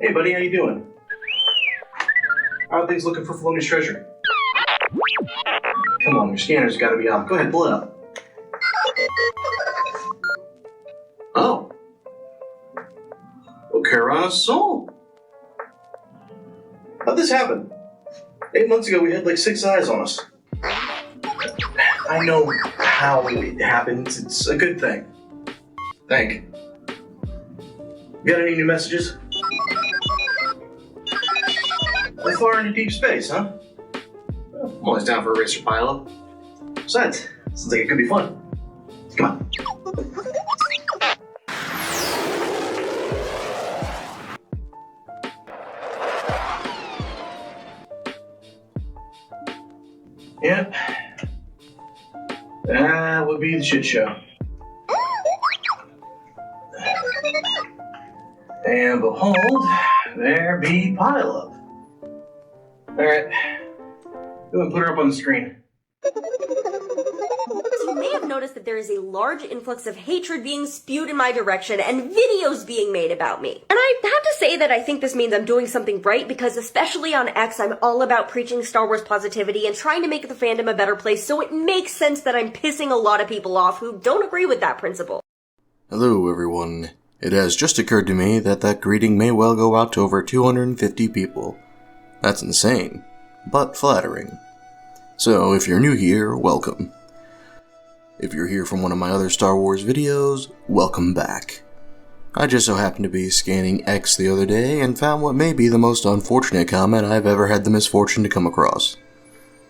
Hey buddy, how you doing? How are things looking for Filoni's treasure? Come on, your scanner's gotta be off. Go ahead, pull it up. Oh. Ocarana's soul. How'd this happen? 8 months ago, we had like 6 eyes on us. I know how it happens. It's a good thing. Thank. Got any new messages? How far into deep space, huh? Well, I'm always down for a racer pilot. Besides, sounds like it could be fun. Come on. Yep. That would be the shit show. And behold, there be Pileup. Alright. Go and put her up on the screen. You may have noticed that there is a large influx of hatred being spewed in my direction and videos being made about me. And I have to say that I think this means I'm doing something right because especially on X, I'm all about preaching Star Wars positivity and trying to make the fandom a better place, so it makes sense that I'm pissing a lot of people off who don't agree with that principle. Hello everyone. It has just occurred to me that greeting may well go out to over 250 people. That's insane, but flattering. So if you're new here, welcome. If you're here from one of my other Star Wars videos, welcome back. I just so happened to be scanning X the other day and found what may be the most unfortunate comment I've ever had the misfortune to come across.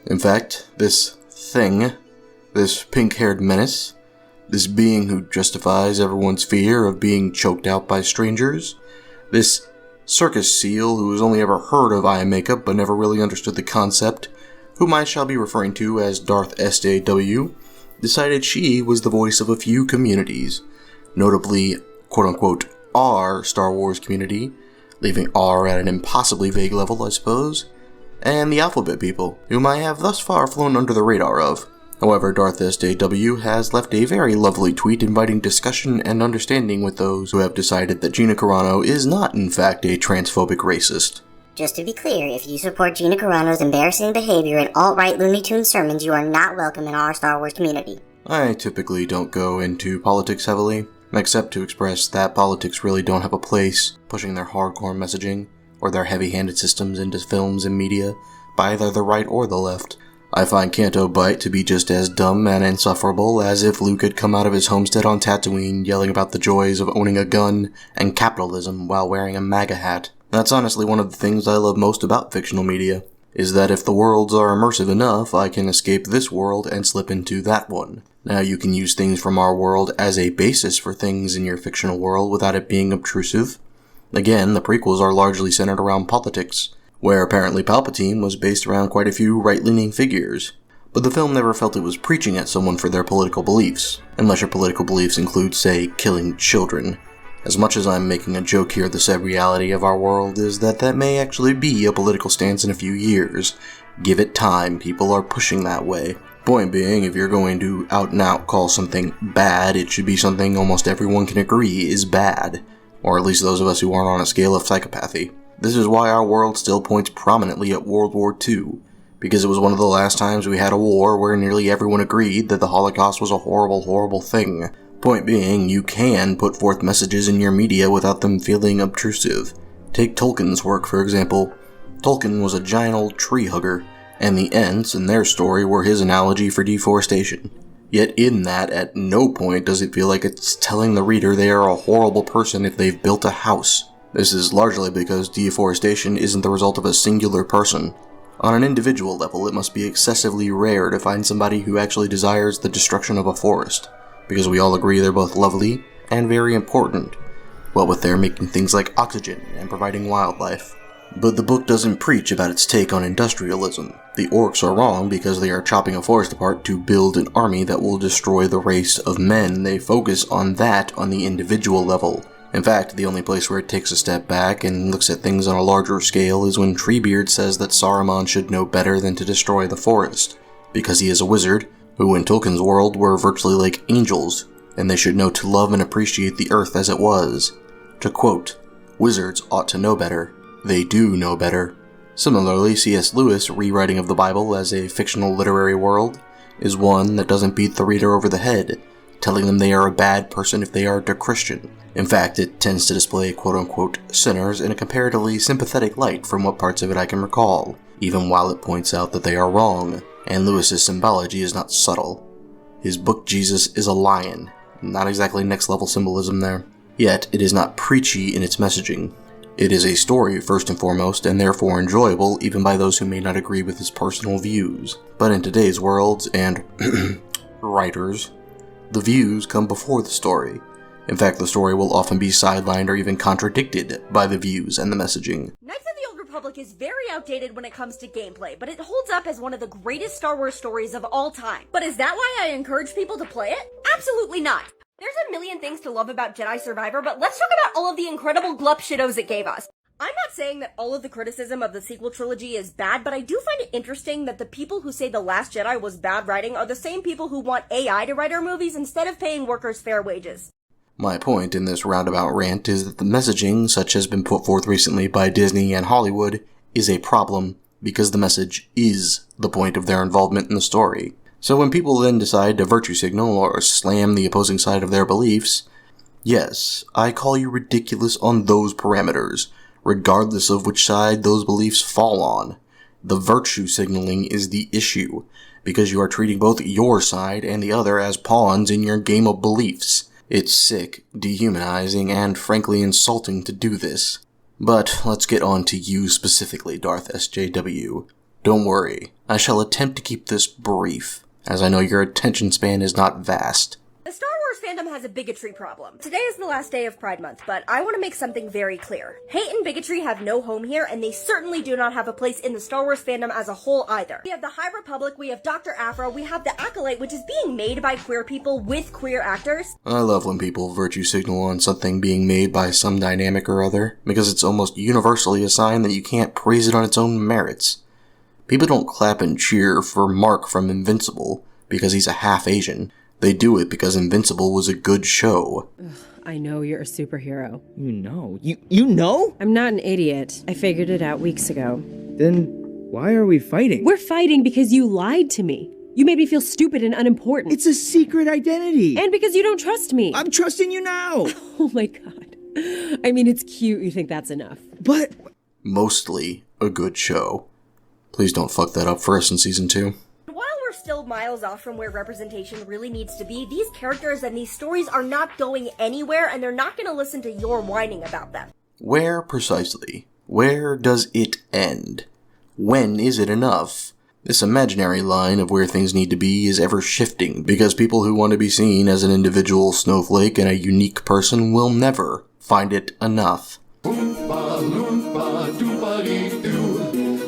In fact, this thing, this pink-haired menace, this being who justifies everyone's fear of being choked out by strangers, this circus seal who has only ever heard of eye makeup but never really understood the concept, whom I shall be referring to as Darth SJW, decided she was the voice of a few communities, notably, quote-unquote, our Star Wars community, leaving R at an impossibly vague level, I suppose, and the alphabet people, whom I have thus far flown under the radar of. However, Darth SJW has left a very lovely tweet inviting discussion and understanding with those who have decided that Gina Carano is not, in fact, a transphobic racist. Just to be clear, if you support Gina Carano's embarrassing behavior in alt-right Looney Tunes sermons, you are not welcome in our Star Wars community. I typically don't go into politics heavily, except to express that politics really don't have a place pushing their hardcore messaging or their heavy-handed systems into films and media by either the right or the left. I find Canto Bight to be just as dumb and insufferable as if Luke had come out of his homestead on Tatooine yelling about the joys of owning a gun and capitalism while wearing a MAGA hat. That's honestly one of the things I love most about fictional media, is that if the worlds are immersive enough, I can escape this world and slip into that one. Now you can use things from our world as a basis for things in your fictional world without it being obtrusive. Again, the prequels are largely centered around politics, where apparently Palpatine was based around quite a few right-leaning figures. But the film never felt it was preaching at someone for their political beliefs, unless your political beliefs include, say, killing children. As much as I'm making a joke here, the sad reality of our world is that may actually be a political stance in a few years. Give it time, people are pushing that way. Point being, if you're going to out and out call something bad, it should be something almost everyone can agree is bad. Or at least those of us who aren't on a scale of psychopathy. This is why our world still points prominently at World War II, because it was one of the last times we had a war where nearly everyone agreed that the Holocaust was a horrible, horrible thing. Point being, you can put forth messages in your media without them feeling obtrusive. Take Tolkien's work, for example. Tolkien was a giant old tree hugger, and the Ents in their story were his analogy for deforestation. Yet in that, at no point does it feel like it's telling the reader they are a horrible person if they've built a house. This is largely because deforestation isn't the result of a singular person. On an individual level, it must be excessively rare to find somebody who actually desires the destruction of a forest, because we all agree they're both lovely and very important, what with their making things like oxygen and providing wildlife. But the book doesn't preach about its take on industrialism. The orcs are wrong because they are chopping a forest apart to build an army that will destroy the race of men. They focus on that on the individual level. In fact, the only place where it takes a step back and looks at things on a larger scale is when Treebeard says that Saruman should know better than to destroy the forest, because he is a wizard, who in Tolkien's world were virtually like angels, and they should know to love and appreciate the earth as it was. To quote, Wizards ought to know better. They do know better. Similarly, C.S. Lewis' rewriting of the Bible as a fictional literary world is one that doesn't beat the reader over the head, telling them they are a bad person if they are a Christian. In fact, it tends to display quote-unquote sinners in a comparatively sympathetic light from what parts of it I can recall, even while it points out that they are wrong, and Lewis's symbology is not subtle. His book Jesus is a lion, not exactly next-level symbolism there. Yet, it is not preachy in its messaging. It is a story, first and foremost, and therefore enjoyable even by those who may not agree with his personal views. But in today's worlds, and writers, the views come before the story. In fact, the story will often be sidelined or even contradicted by the views and the messaging. Knights of the Old Republic is very outdated when it comes to gameplay, but it holds up as one of the greatest Star Wars stories of all time. But is that why I encourage people to play it? Absolutely not. There's a million things to love about Jedi Survivor, but let's talk about all of the incredible glup shittos it gave us. I'm not saying that all of the criticism of the sequel trilogy is bad, but I do find it interesting that the people who say The Last Jedi was bad writing are the same people who want AI to write our movies instead of paying workers fair wages. My point in this roundabout rant is that the messaging, such as has been put forth recently by Disney and Hollywood, is a problem because the message is the point of their involvement in the story. So when people then decide to virtue signal or slam the opposing side of their beliefs, yes, I call you ridiculous on those parameters, regardless of which side those beliefs fall on. The virtue signaling is the issue, because you are treating both your side and the other as pawns in your game of beliefs. It's sick, dehumanizing, and frankly insulting to do this. But let's get on to you specifically, Darth SJW. Don't worry, I shall attempt to keep this brief, as I know your attention span is not vast. The Star Wars fandom has a bigotry problem. Today is the last day of Pride Month, but I want to make something very clear. Hate and bigotry have no home here, and they certainly do not have a place in the Star Wars fandom as a whole either. We have the High Republic, we have Dr. Afro, we have the Acolyte, which is being made by queer people with queer actors. I love when people virtue signal on something being made by some dynamic or other, because it's almost universally a sign that you can't praise it on its own merits. People don't clap and cheer for Mark from Invincible because he's a half Asian. They do it because Invincible was a good show. Ugh, I know you're a superhero. You know? You know? I'm not an idiot. I figured it out weeks ago. Then why are we fighting? We're fighting because you lied to me. You made me feel stupid and unimportant. It's a secret identity. And because you don't trust me. I'm trusting you now. Oh my god. I mean, it's cute you think that's enough. But Mostly a good show. Please don't fuck that up for us in Season 2. While we're still miles off from where representation really needs to be, these characters and these stories are not going anywhere, and they're not going to listen to your whining about them. Where precisely? Where does it end? When is it enough? This imaginary line of where things need to be is ever shifting, because people who want to be seen as an individual snowflake and a unique person will never find it enough. Oompa loompa doompa-dee-doo.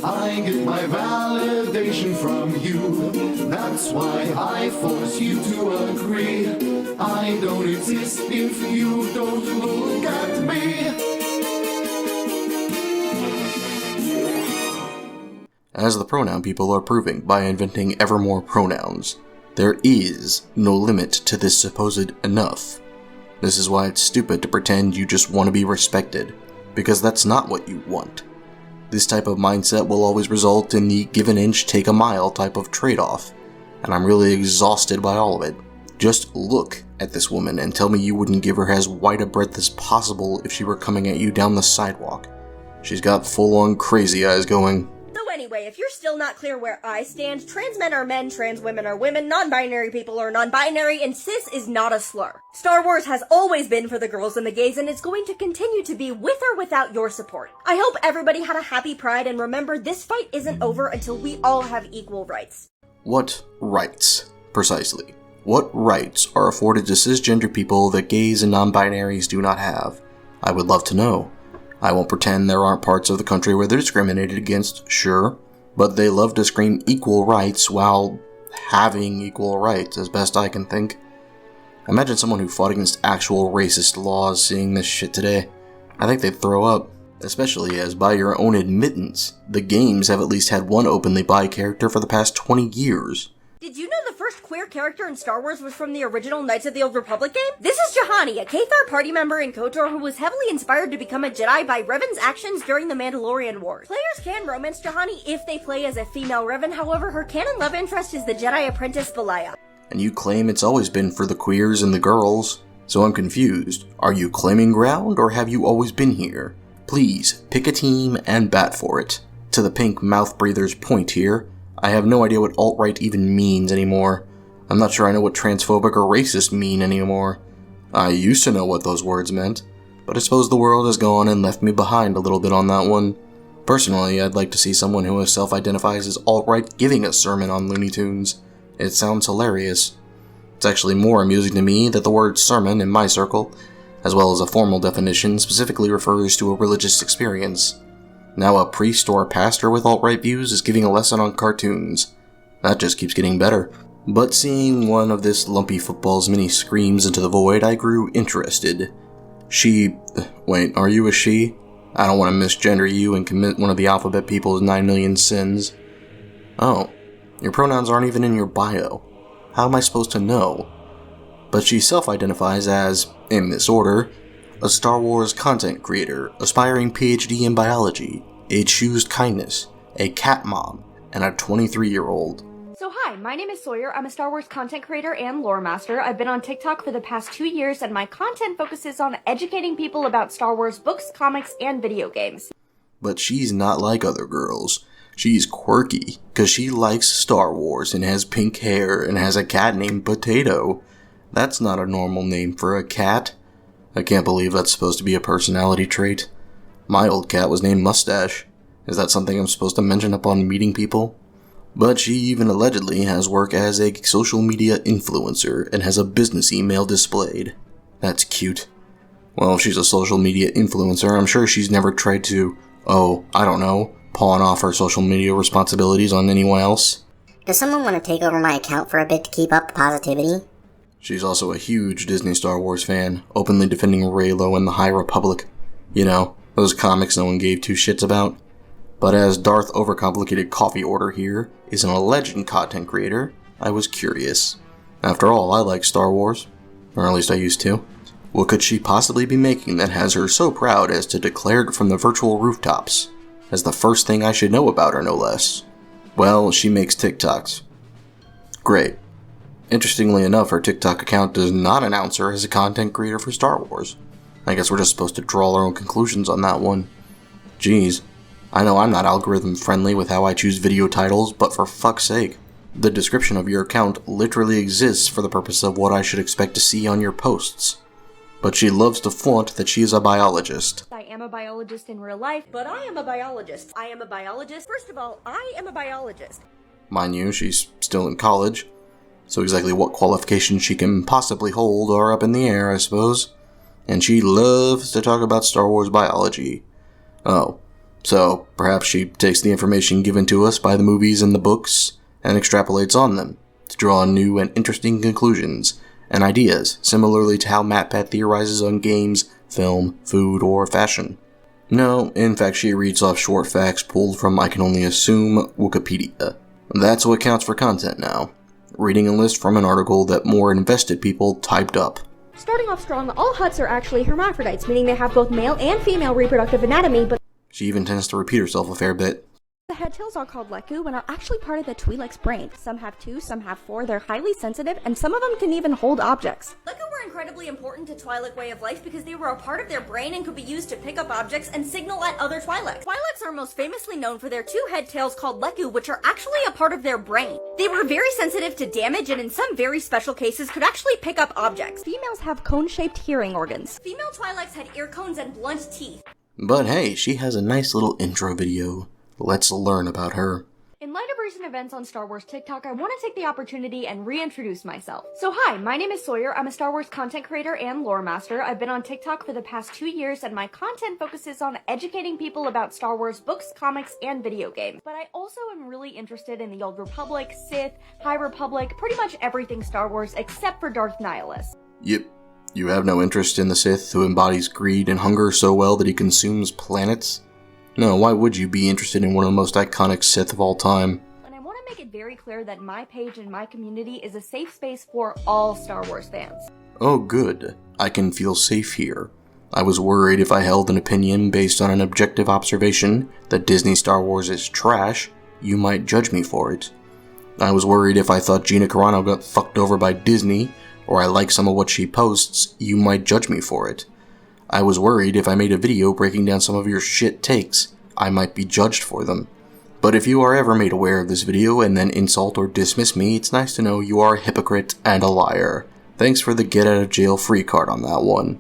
I get my validation from you. That's why I force you to agree. I don't exist if you don't look at me. As the pronoun people are proving by inventing ever more pronouns, there is no limit to this supposed enough. This is why it's stupid to pretend you just want to be respected, because that's not what you want. This type of mindset will always result in the give an inch, take a mile type of trade-off, and I'm really exhausted by all of it. Just look at this woman and tell me you wouldn't give her as wide a breadth as possible if she were coming at you down the sidewalk. She's got full-on crazy eyes going. So anyway, if you're still not clear where I stand, trans men are men, trans women are women, non-binary people are non-binary, and cis is not a slur. Star Wars has always been for the girls and the gays, and it's going to continue to be with or without your support. I hope everybody had a happy Pride, and remember, this fight isn't over until we all have equal rights. What rights, precisely? What rights are afforded to cisgender people that gays and non-binaries do not have? I would love to know. I won't pretend there aren't parts of the country where they're discriminated against, sure, but they love to scream equal rights while having equal rights, as best I can think. Imagine someone who fought against actual racist laws seeing this shit today. I think they'd throw up, especially as, by your own admittance, the games have at least had one openly bi character for the past 20 years. Did you know the first first queer character in Star Wars was from the original Knights of the Old Republic game? This is Juhani, a Cathar party member in KOTOR who was heavily inspired to become a Jedi by Revan's actions during the Mandalorian Wars. Players can romance Juhani if they play as a female Revan, however, her canon love interest is the Jedi apprentice Valaya. And you claim it's always been for the queers and the girls. So I'm confused. Are you claiming ground, or have you always been here? Please, pick a team and bat for it. To the pink mouth breather's point here, I have no idea what alt-right even means anymore. I'm not sure I know what transphobic or racist mean anymore. I used to know what those words meant, but I suppose the world has gone and left me behind a little bit on that one. Personally, I'd like to see someone who self-identifies as alt-right giving a sermon on Looney Tunes. It sounds hilarious. It's actually more amusing to me that the word sermon in my circle, as well as a formal definition, specifically refers to a religious experience. Now a priest or a pastor with alt-right views is giving a lesson on cartoons. That just keeps getting better. But seeing one of this lumpy football's many screams into the void, I grew interested. Wait, are you a she? I don't want to misgender you and commit one of the alphabet people's 9 million sins. Oh, your pronouns aren't even in your bio. How am I supposed to know? But she self-identifies as, in this order, a Star Wars content creator, aspiring PhD in biology, a choosed kindness, a cat mom, and a 23-year-old. So hi, my name is Sawyer. I'm a Star Wars content creator and lore master. I've been on TikTok for the past 2 years, and my content focuses on educating people about Star Wars books, comics, and video games. But she's not like other girls. She's quirky, cause she likes Star Wars and has pink hair and has a cat named Potato. That's not a normal name for a cat. I can't believe that's supposed to be a personality trait. My old cat was named Mustache. Is that something I'm supposed to mention upon meeting people? But she even allegedly has work as a social media influencer and has a business email displayed. That's cute. Well, if she's a social media influencer, I'm sure she's never tried to, pawn off her social media responsibilities on anyone else. Does someone want to take over my account for a bit to keep up the positivity? She's also a huge Disney Star Wars fan, openly defending Reylo and the High Republic. You know, those comics no one gave two shits about. But as Darth Overcomplicated Coffee Order here is an alleged content creator, I was curious. After all, I like Star Wars. Or at least I used to. What could she possibly be making that has her so proud as to declare it from the virtual rooftops? As the first thing I should know about her, no less. Well, she makes TikToks. Great. Interestingly enough, her TikTok account does not announce her as a content creator for Star Wars. I guess we're just supposed to draw our own conclusions on that one. Jeez. I know I'm not algorithm friendly with how I choose video titles, but for fuck's sake. The description of your account literally exists for the purpose of what I should expect to see on your posts. But she loves to flaunt that she is a biologist. I am a biologist in real life, But I am a biologist. I am a biologist. First of all, I am a biologist. Mind you, she's still in college, so exactly what qualifications she can possibly hold are up in the air, I suppose. And she loves to talk about Star Wars biology. Oh, so perhaps she takes the information given to us by the movies and the books and extrapolates on them to draw new and interesting conclusions and ideas, similarly to how MatPat theorizes on games, film, food, or fashion. No, in fact she reads off short facts pulled from, I can only assume, Wikipedia. That's what counts for content now. Reading a list from an article that more invested people typed up. starting off strong, all Hutts are actually hermaphrodites, meaning they have both male and female reproductive anatomy, but She even tends to repeat herself a fair bit. the head tails are called Leku and are actually part of the Twi'lek's brain. Some have 2, some have 4, they're highly sensitive, and some of them can even hold objects. Leku were incredibly important to Twi'lek way of life because they were a part of their brain and could be used to pick up objects and signal at other Twi'leks. Twi'leks are most famously known for their 2 head tails called Leku, which are actually a part of their brain. They were very sensitive to damage and in some very special cases could actually pick up objects. Females have cone-shaped hearing organs. Female Twi'leks had ear cones and blunt teeth. But hey, she has a nice little intro video. Let's learn about her. In light of recent events on Star Wars TikTok, I want to take the opportunity and reintroduce myself. So hi, my name is Sawyer. I'm a Star Wars content creator and lore master. I've been on TikTok for the past 2 years, and my content focuses on educating people about Star Wars books, comics, and video games. But I also am really interested in the Old Republic, Sith, High Republic, pretty much everything Star Wars except for Darth Nihilus. Yep. You have no interest in the Sith who embodies greed and hunger so well that he consumes planets? No, why would you be interested in one of the most iconic Sith of all time? And I want to make it very clear that my page and my community is a safe space for all Star Wars fans. Oh good, I can feel safe here. I was worried if I held an opinion based on an objective observation that Disney Star Wars is trash, you might judge me for it. I was worried if I thought Gina Carano got fucked over by Disney, or I like some of what she posts, you might judge me for it. I was worried if I made a video breaking down some of your shit takes, I might be judged for them. But if you are ever made aware of this video and then insult or dismiss me, it's nice to know you are a hypocrite and a liar. Thanks for the get out of jail free card on that one.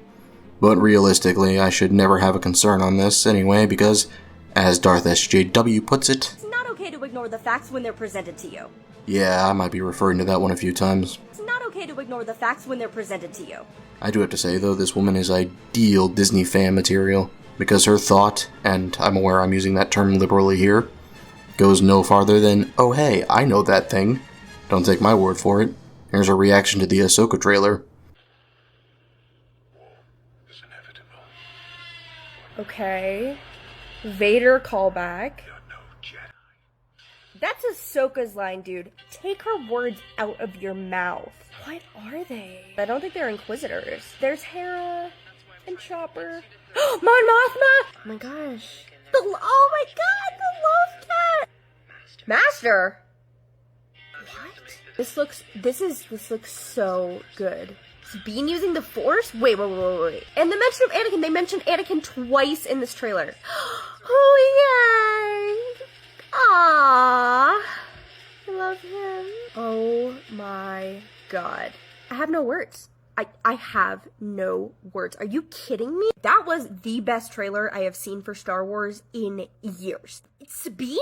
But realistically, I should never have a concern on this anyway, because, as Darth SJW puts it, It's not okay to ignore the facts when they're presented to you. yeah, I might be referring to that one a few times. It's not okay to ignore the facts when they're presented to you. I do have to say, though, this woman is ideal Disney fan material, because her thought, and I'm aware I'm using that term liberally here, goes no farther than, oh hey, I know that thing. Don't take my word for it. Here's her reaction to the Ahsoka trailer. Okay. Vader callback. That's Ahsoka's line, dude. Take her words out of your mouth. What are they? I don't think they're Inquisitors. There's Hera and Chopper. Mon Mothma! Oh my gosh. Oh my god, the love cat! Master? What? This looks so good. Bean using the Force? Wait. And the mention of Anakin, they mentioned Anakin twice in this trailer. Oh, yay! Aww. I love him. Oh my god. I have no words. I have no words. Are you kidding me? That was the best trailer I have seen for Star Wars in years. Sabine?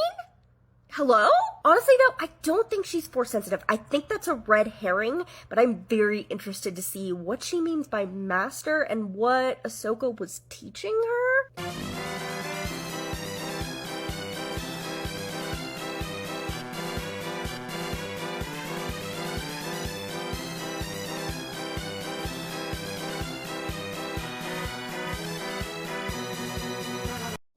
Hello? Honestly though, I don't think she's Force sensitive. I think that's a red herring, but I'm very interested to see what she means by master and what Ahsoka was teaching her.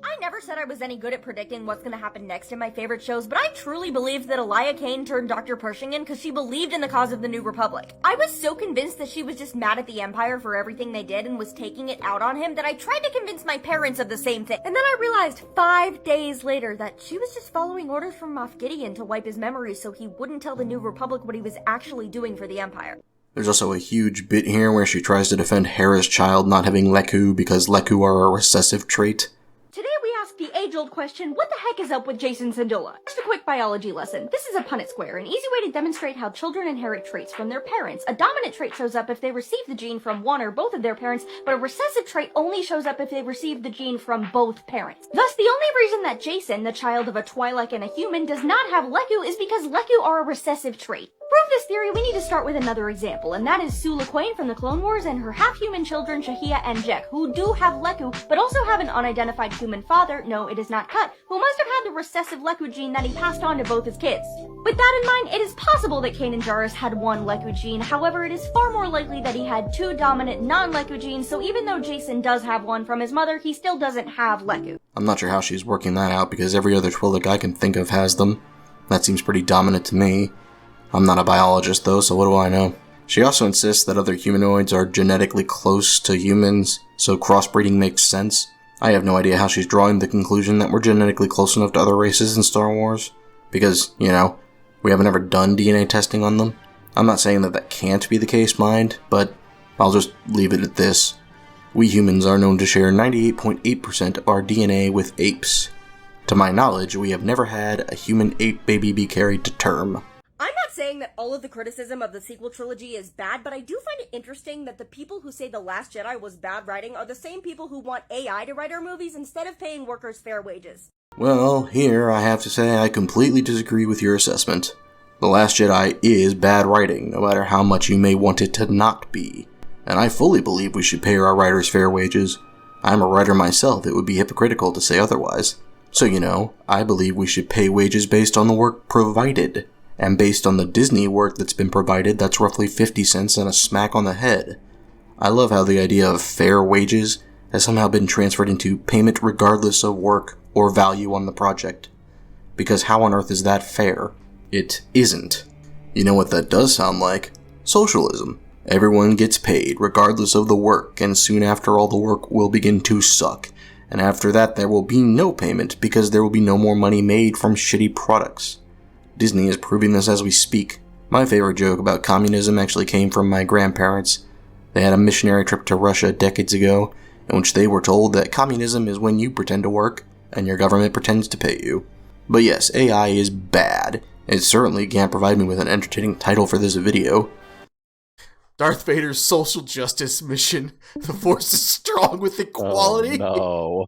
I never said I was any good at predicting what's gonna happen next in my favorite shows, but I truly believed that Elia Kane turned Dr. Pershing in because she believed in the cause of the New Republic. I was so convinced that she was just mad at the Empire for everything they did and was taking it out on him that I tried to convince my parents of the same thing. And then I realized 5 days later that she was just following orders from Moff Gideon to wipe his memory so he wouldn't tell the New Republic what he was actually doing for the Empire. There's also a huge bit here where she tries to defend Hera's child not having Leku because Leku are a recessive trait. Today we ask the age-old question, what the heck is up with Jason Syndulla? Just a quick biology lesson. This is a Punnett square, an easy way to demonstrate how children inherit traits from their parents. A dominant trait shows up if they receive the gene from one or both of their parents, but a recessive trait only shows up if they receive the gene from both parents. Thus, the only reason that Jason, the child of a Twi'lek and a human, does not have Leku is because Leku are a recessive trait. To prove this theory, we need to start with another example, and that is Sue Lquain from the Clone Wars and her half-human children Shahia and Jek, who do have Leku, but also have an unidentified human father, no, it is not Cut, who must have had the recessive Leku gene that he passed on to both his kids. With that in mind, it is possible that Kanan Jarrus had one Leku gene, however, it is far more likely that he had two dominant non-Leku genes, so even though Jason does have one from his mother, he still doesn't have Leku. I'm not sure how she's working that out because every other Twi'lek I can think of has them. That seems pretty dominant to me. I'm not a biologist though, so what do I know? She also insists that other humanoids are genetically close to humans, so crossbreeding makes sense. I have no idea how she's drawing the conclusion that we're genetically close enough to other races in Star Wars. Because, you know, we haven't ever done DNA testing on them. I'm not saying that that can't be the case, mind, but I'll just leave it at this. We humans are known to share 98.8% of our DNA with apes. To my knowledge, we have never had a human ape baby be carried to term. I'm not saying that all of the criticism of the sequel trilogy is bad, but I do find it interesting that the people who say The Last Jedi was bad writing are the same people who want AI to write our movies instead of paying workers fair wages. Well, here I have to say I completely disagree with your assessment. The Last Jedi is bad writing, no matter how much you may want it to not be. And I fully believe we should pay our writers fair wages. I'm a writer myself, it would be hypocritical to say otherwise. So you know, I believe we should pay wages based on the work provided. And based on the Disney work that's been provided, that's roughly 50 cents and a smack on the head. I love how the idea of fair wages has somehow been transferred into payment regardless of work or value on the project. Because how on earth is that fair? it isn't. You know what that does sound like? Socialism. Everyone gets paid, regardless of the work, and soon after all the work will begin to suck. And after that there will be no payment, because there will be no more money made from shitty products. Disney is proving this as we speak. My favorite joke about communism actually came from my grandparents. They had a missionary trip to Russia decades ago, in which they were told that communism is when you pretend to work, and your government pretends to pay you. But yes, AI is bad. It certainly can't provide me with an entertaining title for this video. Darth Vader's social justice mission. The Force is strong with equality. Oh, no.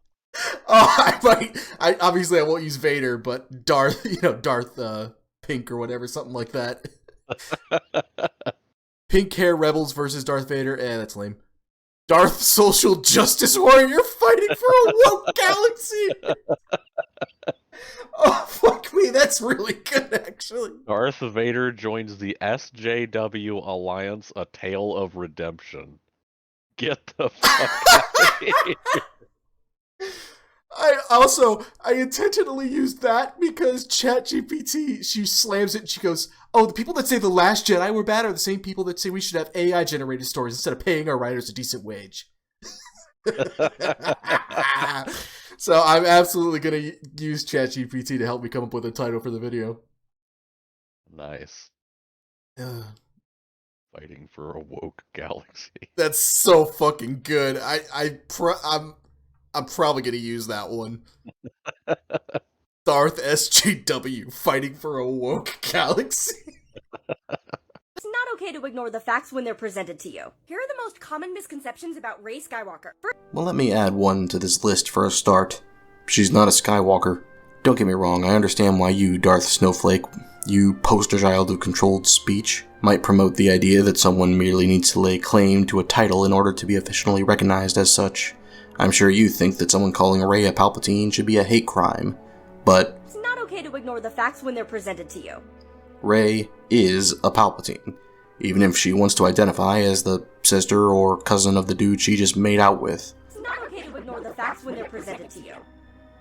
Obviously I won't use Vader, but Darth, Darth Pink or whatever, something like that. Pink hair rebels versus Darth Vader. That's lame. Darth social justice warrior fighting for a woke galaxy. Oh, fuck me, that's really good, actually. Darth Vader joins the SJW Alliance, A Tale of Redemption. Get the fuck out of here. I intentionally used that because ChatGPT, she slams it and she goes, oh, the people that say The Last Jedi were bad are the same people that say we should have AI-generated stories instead of paying our writers a decent wage. So I'm absolutely going to use ChatGPT to help me come up with a title for the video. Nice. Fighting for a woke galaxy. That's so fucking good. I'm probably going to use that one. Darth SJW fighting for a woke galaxy. It's not okay to ignore the facts when they're presented to you. Here are the most common misconceptions about Rey Skywalker. Well, let me add one to this list for a start. She's not a Skywalker. Don't get me wrong, I understand why you, Darth Snowflake, you poster child of controlled speech, might promote the idea that someone merely needs to lay claim to a title in order to be officially recognized as such. I'm sure you think that someone calling Rey a Palpatine should be a hate crime, but it's not okay to ignore the facts when they're presented to you. Rey is a Palpatine, even if she wants to identify as the sister or cousin of the dude she just made out with. It's not okay to ignore the facts when they're presented to you.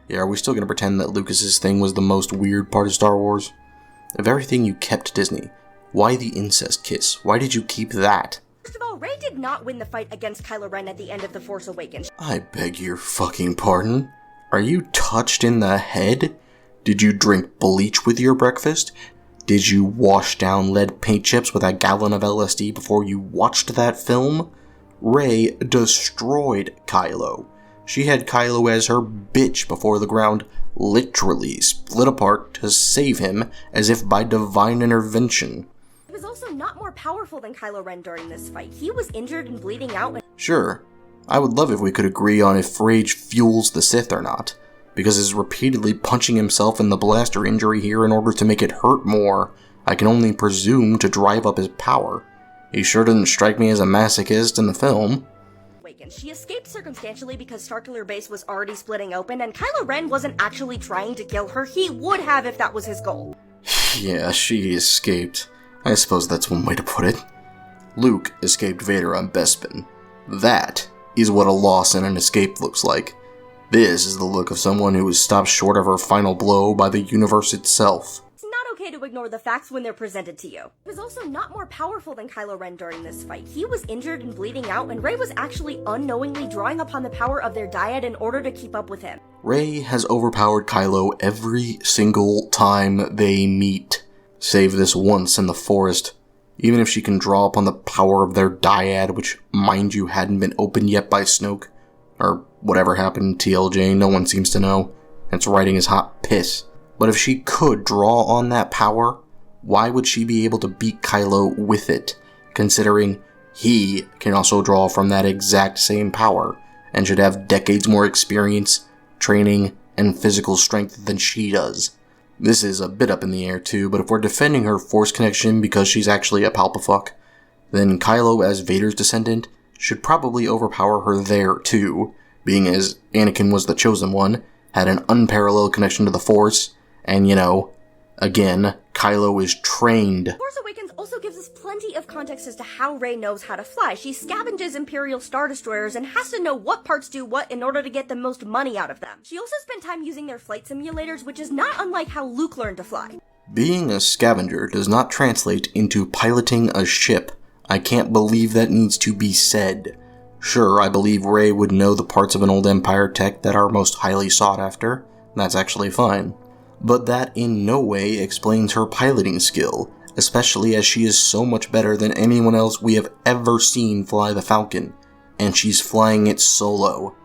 Yeah, are we still gonna pretend that Lucas's thing was the most weird part of Star Wars? Of everything you kept Disney, why the incest kiss? Why did you keep that? First of all, Rey did not win the fight against Kylo Ren at the end of The Force Awakens. I beg your fucking pardon? Are you touched in the head? Did you drink bleach with your breakfast? Did you wash down lead paint chips with a gallon of LSD before you watched that film? Rey destroyed Kylo. She had Kylo as her bitch before the ground literally split apart to save him as if by divine intervention. He was also not more powerful than Kylo Ren during this fight. He was injured and bleeding out. Sure, I would love if we could agree on if rage fuels the Sith or not, because his repeatedly punching himself in the blaster injury here in order to make it hurt more, I can only presume to drive up his power. He sure didn't strike me as a masochist in the film. She escaped circumstantially because Starkiller Base was already splitting open, and Kylo Ren wasn't actually trying to kill her. He would have if that was his goal. Yeah, she escaped. I suppose that's one way to put it. Luke escaped Vader on Bespin. That is what a loss and an escape looks like. This is the look of someone who was stopped short of her final blow by the universe itself. It's not okay to ignore the facts when they're presented to you. He was also not more powerful than Kylo Ren during this fight. He was injured and bleeding out, and Rey was actually unknowingly drawing upon the power of their dyad in order to keep up with him. Rey has overpowered Kylo every single time they meet, save this once in the forest. Even if she can draw upon the power of their dyad, which, mind you, hadn't been opened yet by Snoke, or whatever happened to TLJ, no one seems to know. Its writing is hot piss. But if she could draw on that power, why would she be able to beat Kylo with it, considering he can also draw from that exact same power, and should have decades more experience, training, and physical strength than she does? This is a bit up in the air too, but if we're defending her Force connection because she's actually a Palpafuck, then Kylo as Vader's descendant should probably overpower her there too, being as Anakin was the chosen one, had an unparalleled connection to the Force, and again, Kylo is trained. Force Awakens also gives us plenty of context as to how Rey knows how to fly. She scavenges Imperial Star Destroyers and has to know what parts do what in order to get the most money out of them. She also spent time using their flight simulators, which is not unlike how Luke learned to fly. Being a scavenger does not translate into piloting a ship. I can't believe that needs to be said. Sure, I believe Rey would know the parts of an old Empire tech that are most highly sought after. That's actually fine. But that in no way explains her piloting skill, especially as she is so much better than anyone else we have ever seen fly the Falcon, and she's flying it solo.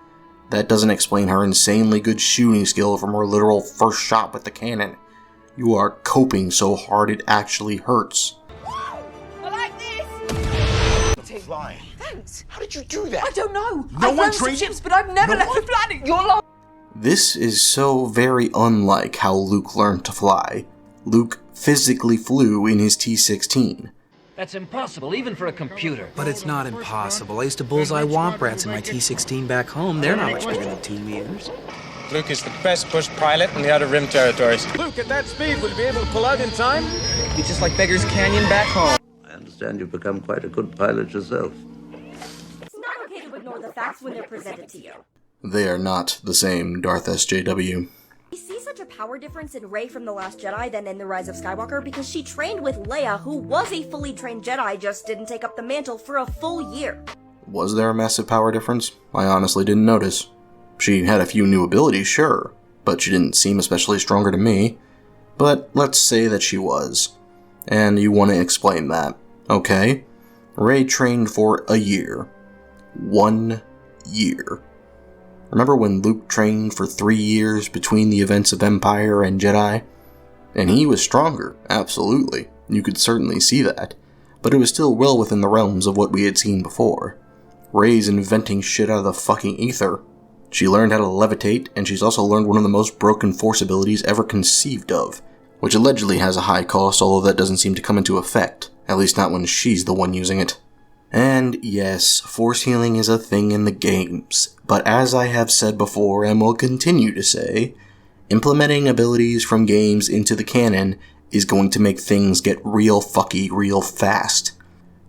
That doesn't explain her insanely good shooting skill from her literal first shot with the cannon. You are coping so hard it actually hurts. I like this! Flying. Thanks. How did you do that? I don't know. No I've one learned some trained you? ships, but I've never No left one? the planet. You're lying. This is so very unlike how Luke learned to fly. Luke physically flew in his T-16. That's impossible, even for a computer. But it's not impossible. I used to bullseye womp rats in my T-16 back home. They're not much bigger than 2 meters. Luke is the best bush pilot in the Outer Rim territories. Luke, at that speed, will you be able to pull out in time? Be just like Beggar's Canyon back home. I understand you've become quite a good pilot yourself. It's not okay to ignore the facts when they're presented to you. They are not the same, Darth SJW. We see such a power difference in Rey from The Last Jedi than in The Rise of Skywalker because she trained with Leia, who was a fully trained Jedi, just didn't take up the mantle for a full year. Was there a massive power difference? I honestly didn't notice. She had a few new abilities, sure, but she didn't seem especially stronger to me. But let's say that she was. And you want to explain that. Okay. Rey trained for a year. 1 year. Remember when Luke trained for 3 years between the events of Empire and Jedi? And he was stronger, absolutely. You could certainly see that. But it was still well within the realms of what we had seen before. Rey's inventing shit out of the fucking ether. She learned how to levitate, and she's also learned one of the most broken force abilities ever conceived of, which allegedly has a high cost, although that doesn't seem to come into effect, at least not when she's the one using it. And yes, force healing is a thing in the games, but as I have said before and will continue to say, implementing abilities from games into the canon is going to make things get real fucky real fast.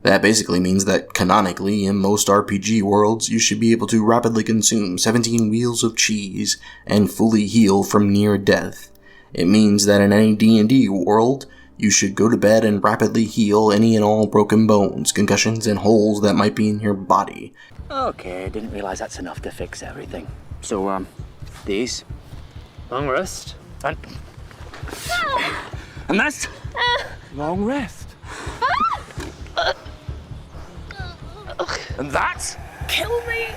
That basically means that canonically, in most RPG worlds, you should be able to rapidly consume 17 wheels of cheese and fully heal from near death. It means that in any D&D world, you should go to bed and rapidly heal any and all broken bones, concussions, and holes that might be in your body. Okay, didn't realize that's enough to fix everything. So, these. Long rest. And that's long rest. And that's Kill me.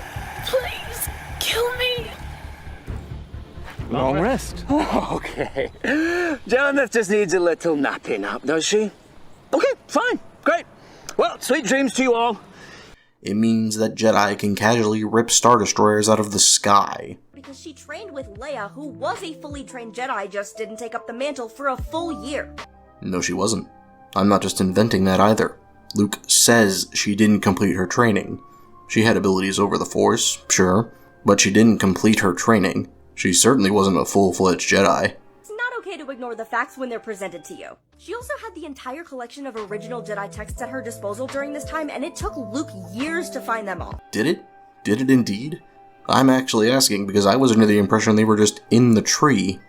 Please. Kill me. long rest. Okay. Jonah just needs a little napping up, does she? Okay, fine. Great. Well, sweet dreams to you all. It means that Jedi can casually rip Star Destroyers out of the sky. Because she trained with Leia, who was a fully trained Jedi, just didn't take up the mantle for a full year. No, she wasn't. I'm not just inventing that either. Luke says she didn't complete her training. She had abilities over the Force, sure, but she didn't complete her training. She certainly wasn't a full-fledged Jedi. It's not okay to ignore the facts when they're presented to you. She also had the entire collection of original Jedi texts at her disposal during this time, and it took Luke years to find them all. Did it? Did it indeed? I'm actually asking because I was under the impression they were just in the tree.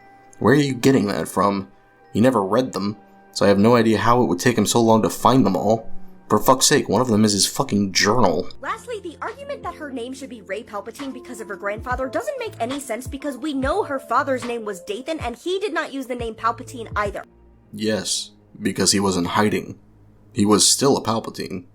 Where are you getting that from? He never read them, so I have no idea how it would take him so long to find them all. For fuck's sake, one of them is his fucking journal. Lastly, the argument that her name should be Rey Palpatine because of her grandfather doesn't make any sense because we know her father's name was Dathan and he did not use the name Palpatine either. Yes, because he wasn't hiding. He was still a Palpatine.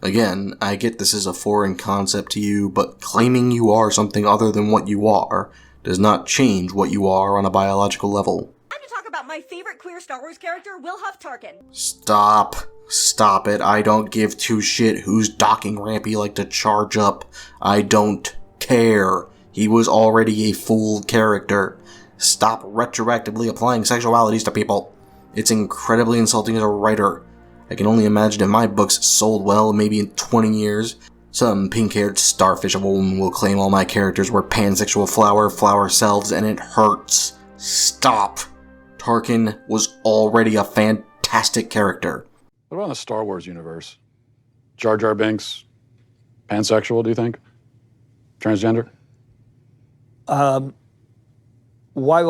Again, I get this is a foreign concept to you, but claiming you are something other than what you are does not change what you are on a biological level. Time to talk about my favorite queer Star Wars character, Wilhuff Tarkin. Stop. Stop it. I don't give two shit whose docking ramp you like to charge up. I don't care. He was already a fooled character. Stop retroactively applying sexualities to people. It's incredibly insulting as a writer. I can only imagine if my books sold well, maybe in 20 years, some pink-haired starfish of a woman will claim all my characters were pansexual flower selves, and it hurts. Stop. Tarkin was already a fantastic character. What about in the Star Wars universe? Jar Jar Binks, pansexual, do you think? Transgender? Why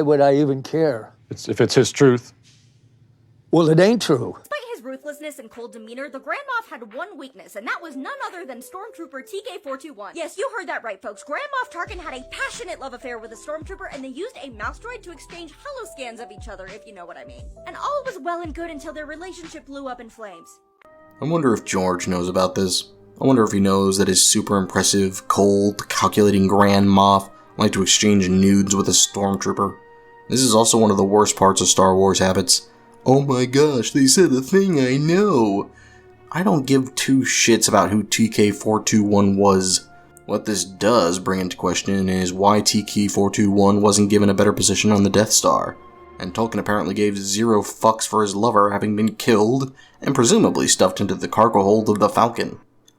would I even care? If it's his truth, Well, it ain't true. Despite his ruthlessness and cold demeanor, the Grand Moff had one weakness, and that was none other than Stormtrooper TK-421. Yes, you heard that right, folks. Grand Moff Tarkin had a passionate love affair with a Stormtrooper, and they used a mouse droid to exchange holoscans of each other, if you know what I mean. And all was well and good until their relationship blew up in flames. I wonder if George knows about this. I wonder if he knows that his super impressive, cold, calculating Grand Moff liked to exchange nudes with a Stormtrooper. This is also one of the worst parts of Star Wars habits. Oh my gosh, they said a thing I know! I don't give two shits about who TK-421 was. What this does bring into question is why TK-421 wasn't given a better position on the Death Star. And Tolkien apparently gave 0 fucks for his lover having been killed, and presumably stuffed into the cargo hold of the Falcon.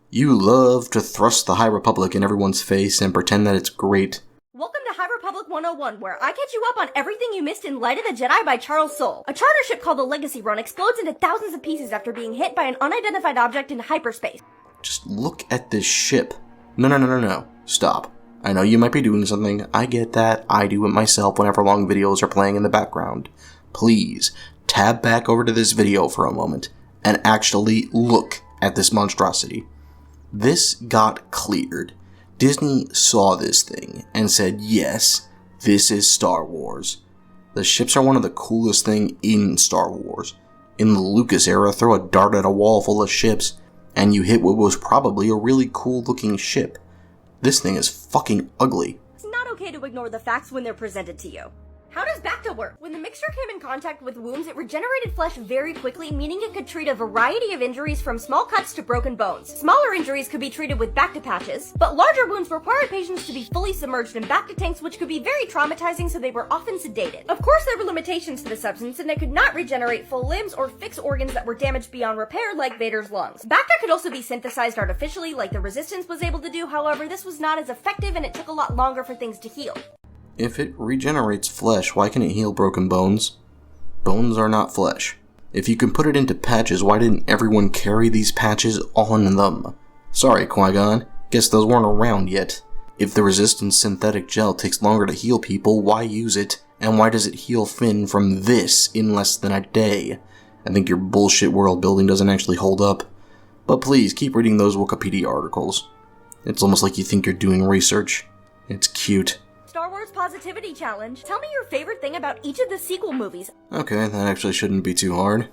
You love to thrust the High Republic in everyone's face and pretend that it's great. Welcome to High Republic 101, where I catch you up on everything you missed in Light of the Jedi by Charles Soule. A charter ship called the Legacy Run explodes into thousands of pieces after being hit by an unidentified object in hyperspace. Just look at this ship. No. Stop. I know you might be doing something. I get that. I do it myself whenever long videos are playing in the background. Please, tab back over to this video for a moment and actually look at this monstrosity. This got cleared. Disney saw this thing and said, yes, this is Star Wars. The ships are one of the coolest things in Star Wars. In the Lucas era, throw a dart at a wall full of ships, and you hit what was probably a really cool looking ship. This thing is fucking ugly. It's not okay to ignore the facts when they're presented to you. How does Bacta work? When the mixture came in contact with wounds, it regenerated flesh very quickly, meaning it could treat a variety of injuries from small cuts to broken bones. Smaller injuries could be treated with Bacta patches, but larger wounds required patients to be fully submerged in Bacta tanks, which could be very traumatizing, so they were often sedated. Of course, there were limitations to the substance, and it could not regenerate full limbs or fix organs that were damaged beyond repair, like Vader's lungs. Bacta could also be synthesized artificially, like the Resistance was able to do. However, this was not as effective, and it took a lot longer for things to heal. If it regenerates flesh, why can it heal broken bones? Bones are not flesh. If you can put it into patches, why didn't everyone carry these patches on them? Sorry, Qui-Gon, guess those weren't around yet. If the Resistance synthetic gel takes longer to heal people, why use it? And why does it heal Finn from this in less than a day? I think your bullshit world building doesn't actually hold up. But please, keep reading those Wikipedia articles. It's almost like you think you're doing research. It's cute. Star Wars Positivity Challenge. Tell me your favorite thing about each of the sequel movies. Okay, that actually shouldn't be too hard.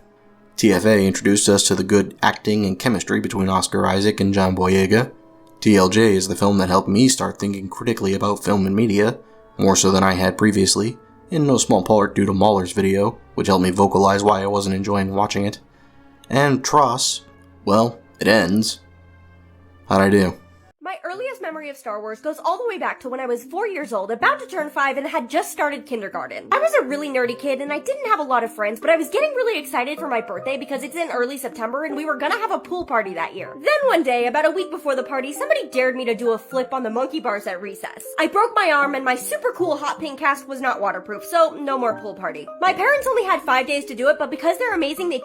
TFA introduced us to the good acting and chemistry between Oscar Isaac and John Boyega. TLJ is the film that helped me start thinking critically about film and media, more so than I had previously, in no small part due to Mahler's video, which helped me vocalize why I wasn't enjoying watching it. And Tross, well, it ends. How'd I do? My earliest memory of Star Wars goes all the way back to when I was 4 years old, about to turn 5, and had just started kindergarten. I was a really nerdy kid, and I didn't have a lot of friends, but I was getting really excited for my birthday because it's in early September, and we were gonna have a pool party that year. Then one day, about a week before the party, somebody dared me to do a flip on the monkey bars at recess. I broke my arm, and my super cool hot pink cast was not waterproof, so no more pool party. My parents only had 5 days to do it, but because they're amazing, they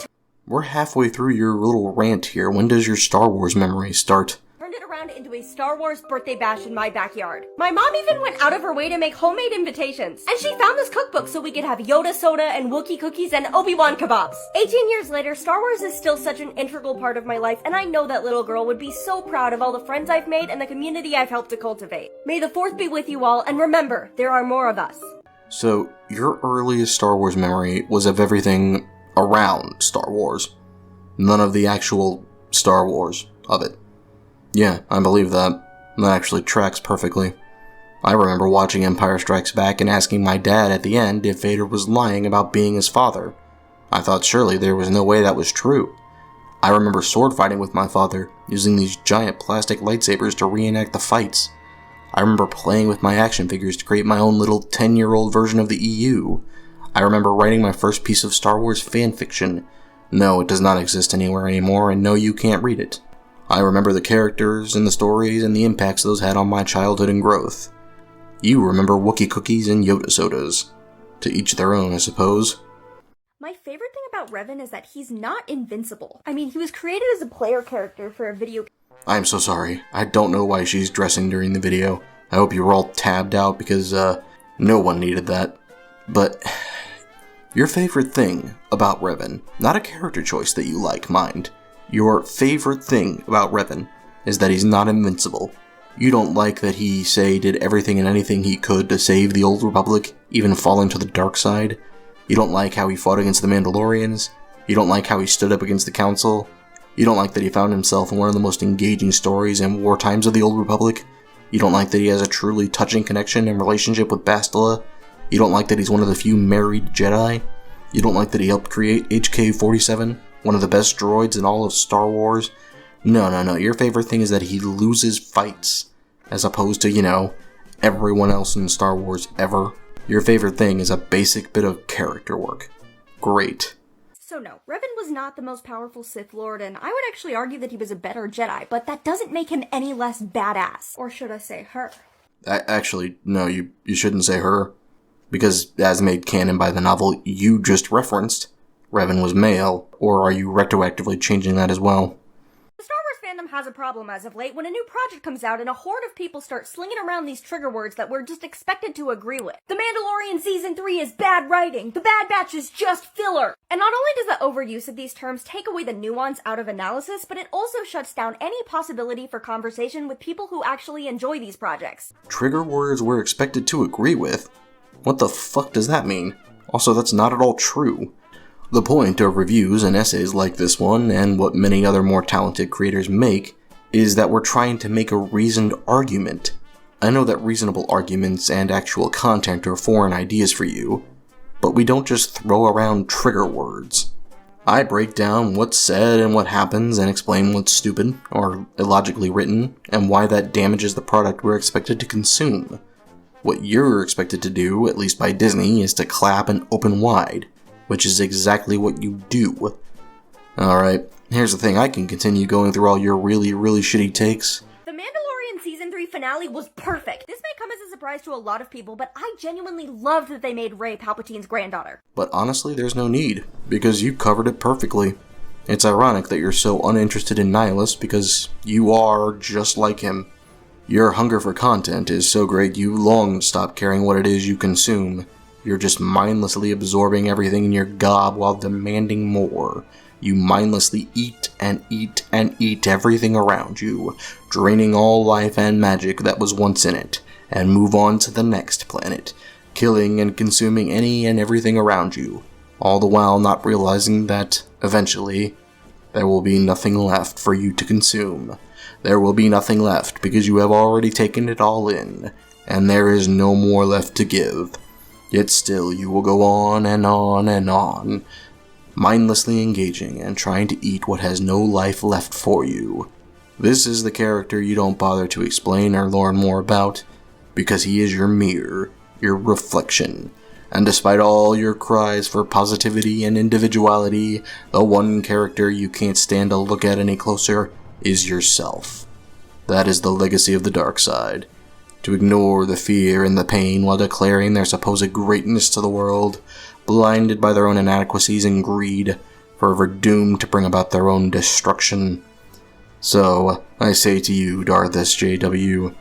We're halfway through your little rant here. When does your Star Wars memory start? turned it around into a Star Wars birthday bash in my backyard. My mom even went out of her way to make homemade invitations. And she found this cookbook so we could have Yoda soda and Wookiee cookies and Obi-Wan kebabs. 18 years later, Star Wars is still such an integral part of my life, and I know that little girl would be so proud of all the friends I've made and the community I've helped to cultivate. May the 4th be with you all, and remember, there are more of us. So, your earliest Star Wars memory was of everything around Star Wars. None of the actual Star Wars of it. Yeah, I believe that. That actually tracks perfectly. I remember watching Empire Strikes Back and asking my dad at the end if Vader was lying about being his father. I thought surely there was no way that was true. I remember sword fighting with my father, using these giant plastic lightsabers to reenact the fights. I remember playing with my action figures to create my own little 10-year-old version of the EU. I remember writing my first piece of Star Wars fanfiction. No, it does not exist anywhere anymore, and no, you can't read it. I remember the characters and the stories and the impacts those had on my childhood and growth. You remember Wookiee cookies and Yoda sodas. To each their own, I suppose. My favorite thing about Revan is that he's not invincible. I mean, he was created as a player character for a video. I'm so sorry. I don't know why she's dressing during the video. I hope you were all tabbed out because, no one needed that. But Your favorite thing about Revan, not a character choice that you like, mind. Your favorite thing about Revan is that he's not invincible. You don't like that he, say, did everything and anything he could to save the Old Republic, even falling to the dark side. You don't like how he fought against the Mandalorians. You don't like how he stood up against the Council. You don't like that he found himself in one of the most engaging stories and war times of the Old Republic. You don't like that he has a truly touching connection and relationship with Bastila. You don't like that he's one of the few married Jedi. You don't like that he helped create HK-47, one of the best droids in all of Star Wars. No. Your favorite thing is that he loses fights, as opposed to, everyone else in Star Wars ever. Your favorite thing is a basic bit of character work. Great. So no, Revan was not the most powerful Sith Lord, and I would actually argue that he was a better Jedi, but that doesn't make him any less badass. Or should I say her? Actually, no, you shouldn't say her. Because, as made canon by the novel you just referenced, Revan was male, or are you retroactively changing that as well? The Star Wars fandom has a problem as of late when a new project comes out and a horde of people start slinging around these trigger words that we're just expected to agree with. The Mandalorian Season 3 is bad writing, The Bad Batch is just filler. And not only does the overuse of these terms take away the nuance out of analysis, but it also shuts down any possibility for conversation with people who actually enjoy these projects. Trigger words we're expected to agree with? What the fuck does that mean? Also, that's not at all true. The point of reviews and essays like this one, and what many other more talented creators make, is that we're trying to make a reasoned argument. I know that reasonable arguments and actual content are foreign ideas for you, but we don't just throw around trigger words. I break down what's said and what happens and explain what's stupid, or illogically written, and why that damages the product we're expected to consume. What you're expected to do, at least by Disney, is to clap and open wide, which is exactly what you do. Alright, here's the thing, I can continue going through all your really shitty takes. The Mandalorian Season 3 finale was perfect. This may come as a surprise to a lot of people, but I genuinely loved that they made Rey Palpatine's granddaughter. But honestly, there's no need, because you covered it perfectly. It's ironic that you're so uninterested in Nihilus, because you are just like him. Your hunger for content is so great you long stop caring what it is you consume. You're just mindlessly absorbing everything in your gob while demanding more. You mindlessly eat and eat and eat everything around you, draining all life and magic that was once in it, and move on to the next planet, killing and consuming any and everything around you, all the while not realizing that, eventually, there will be nothing left for you to consume. There will be nothing left because you have already taken it all in, and there is no more left to give. Yet still you will go on and on and on, mindlessly engaging and trying to eat what has no life left for you. This is the character you don't bother to explain or learn more about, because he is your mirror, your reflection. And despite all your cries for positivity and individuality, the one character you can't stand to look at any closer is yourself. That is the legacy of the dark side. To ignore the fear and the pain while declaring their supposed greatness to the world, blinded by their own inadequacies and greed, forever doomed to bring about their own destruction. So, I say to you, Darth SJW,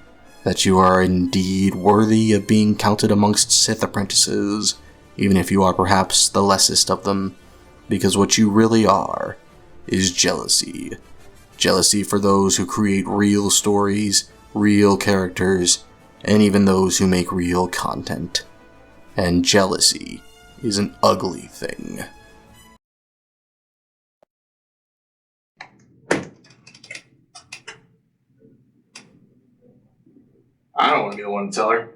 that you are indeed worthy of being counted amongst Sith apprentices, even if you are perhaps the lessest of them, because what you really are is jealousy. Jealousy for those who create real stories, real characters, and even those who make real content. And jealousy is an ugly thing. I don't want to be the one to tell her.